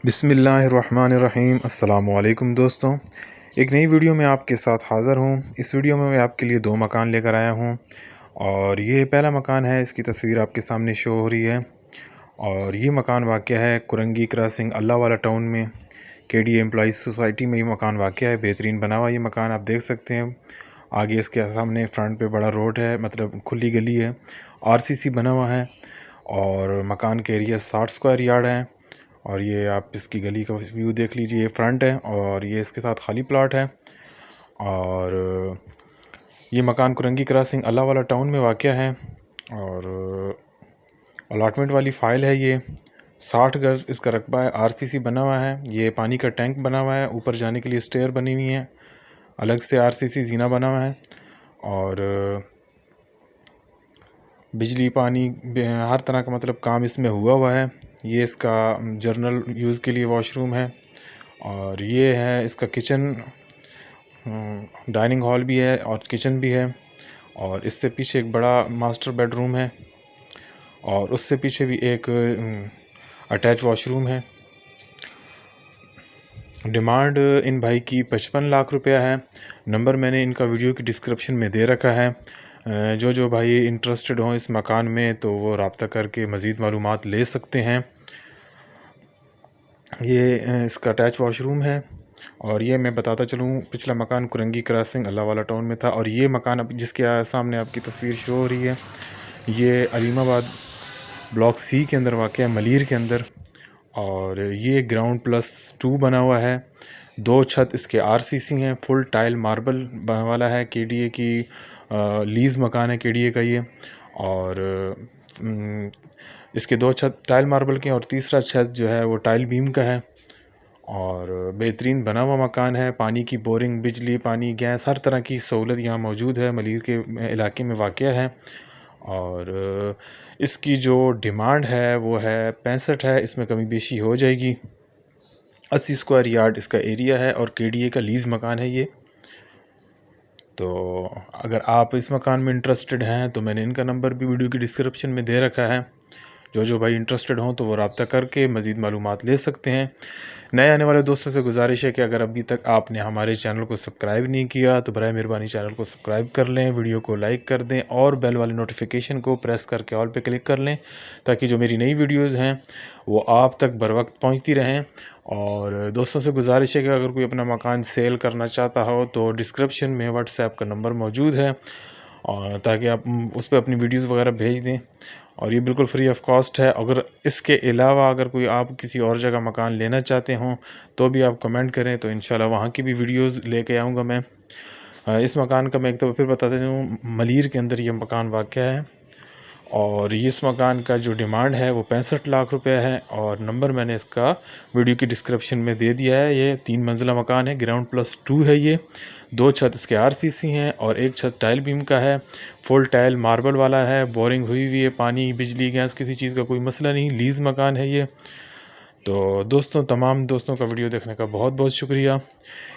बिस्मिल्लाहिर्रहमानिर्रहीम। अस्सलामुअलैकुम दोस्तों, एक नई वीडियो में आपके साथ हाज़िर हूँ। इस वीडियो में मैं आपके लिए दो मकान लेकर आया हूँ और ये पहला मकान है, इसकी तस्वीर आपके सामने शो हो रही है। और ये मकान वाक़या है कुरंगी क्रॉसिंग अल्लाह वाला टाउन में, केडी एम्प्लॉइज़ सोसाइटी में ये मकान वाक़या है। बेहतरीन बना हुआ ये मकान आप देख सकते हैं। आगे इसके सामने फ्रंट पे बड़ा रोड है, मतलब खुली गली है, आरसीसी बना हुआ है। और मकान के एरिया 60 स्क्वायर यार्ड है। और ये आप इसकी गली का व्यू देख लीजिए, ये फ्रंट है और ये इसके साथ खाली प्लॉट है। और ये मकान कुरंगी क्रॉसिंग अल्लाह वाला टाउन में वाक़या है और अलॉटमेंट वाली फ़ाइल है। ये 60 गज़ इसका रकबा है, आरसीसी बना हुआ है। ये पानी का टैंक बना हुआ है, ऊपर जाने के लिए स्टेयर बनी हुई है, अलग से आरसीसी जीना बना हुआ है। और बिजली पानी हर तरह का मतलब काम इसमें हुआ है। ये इसका जर्नल यूज़ के लिए वॉशरूम है। और ये है इसका किचन, डाइनिंग हॉल भी है और किचन भी है। और इससे पीछे एक बड़ा मास्टर बेडरूम है और उससे पीछे भी एक अटैच वॉशरूम है। डिमांड इन भाई की 55 लाख रुपया है। नंबर मैंने इनका वीडियो की डिस्क्रिप्शन में दे रखा है। जो भाई इंटरेस्टेड हों इस मकान में तो वो रब्ता करके मज़ीद मालूमात ले सकते हैं। ये इसका अटैच वॉशरूम है। और ये मैं बताता चलूँ, पिछला मकान कुरंगी क्रॉसिंग अल्लाह वाला टाउन में था और ये मकान अब जिसके सामने आपकी तस्वीर शो हो रही है, ये अलीमाबाद ब्लॉक सी के अंदर वाक़ है, मलीर के अंदर। और ये ग्राउंड +2 बना हुआ है। 2 छत इसके आरसीसी हैं, फुल टाइल मार्बल वाला है। केडीए की लीज़ मकान है केडीए का ये। और इसके 2 छत टाइल मार्बल के और तीसरा छत जो है वो टाइल बीम का है। और बेहतरीन बना हुआ मकान है। पानी की बोरिंग, बिजली, पानी, गैस, हर तरह की सहूलत यहाँ मौजूद है। मलीर के इलाके में वाक़या है। और इसकी जो डिमांड है वो है 65 है, इसमें कमी बेशी हो जाएगी। 80 स्क्वायर यार्ड इसका एरिया है और केडीए का लीज़ मकान है ये। तो अगर आप इस मकान में इंटरेस्टेड हैं तो मैंने इनका नंबर भी वीडियो की डिस्क्रिप्शन में दे रखा है। जो भाई इंटरेस्टेड हों तो वो रब्ता करके मज़ीद मालूमात ले सकते हैं। नए आने वाले दोस्तों से गुजारिश है कि अगर अभी तक आपने हमारे चैनल को सब्सक्राइब नहीं किया तो बराए मेहरबानी चैनल को सब्सक्राइब कर लें, वीडियो को लाइक कर दें और बेल वाली नोटिफिकेशन को प्रेस करके ऑल पे क्लिक कर लें, ताकि जो मेरी नई वीडियोज़ हैं वो आप तक बर वक्त पहुँचती रहें। और दोस्तों से गुजारिश है कि अगर कोई अपना मकान सेल करना चाहता हो तो डिस्क्रिप्शन में व्हाट्सएप का नंबर मौजूद है, और ताकि आप उस पर अपनी वीडियोज़ वगैरह भेज दें। और ये बिल्कुल फ्री ऑफ कॉस्ट है। अगर इसके अलावा अगर कोई आप किसी और जगह मकान लेना चाहते हों तो भी आप कमेंट करें, तो इंशाल्लाह वहाँ की भी वीडियोज़ लेके आऊँगा मैं। इस मकान का मैं एक दफ़ा फिर बता देता हूँ, मलीर के अंदर ये मकान वाक़या है। और इस मकान का जो डिमांड है वो 65 लाख रुपए है। और नंबर मैंने इसका वीडियो की डिस्क्रिप्शन में दे दिया है। ये 3 मंजिला मकान है, ग्राउंड +2 है ये। 2 छत इसके आरसीसी हैं और एक छत टाइल बीम का है। फुल टाइल मार्बल वाला है, बोरिंग हुई हुई है, पानी, बिजली, गैस किसी चीज़ का कोई मसला नहीं, लीज़ मकान है ये। तो दोस्तों, तमाम दोस्तों का वीडियो देखने का बहुत बहुत शुक्रिया।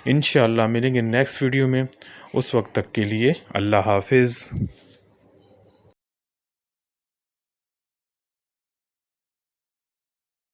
इंशाअल्लाह मिलेंगे नेक्स्ट वीडियो में। उस वक्त तक के लिए अल्लाह हाफिज़।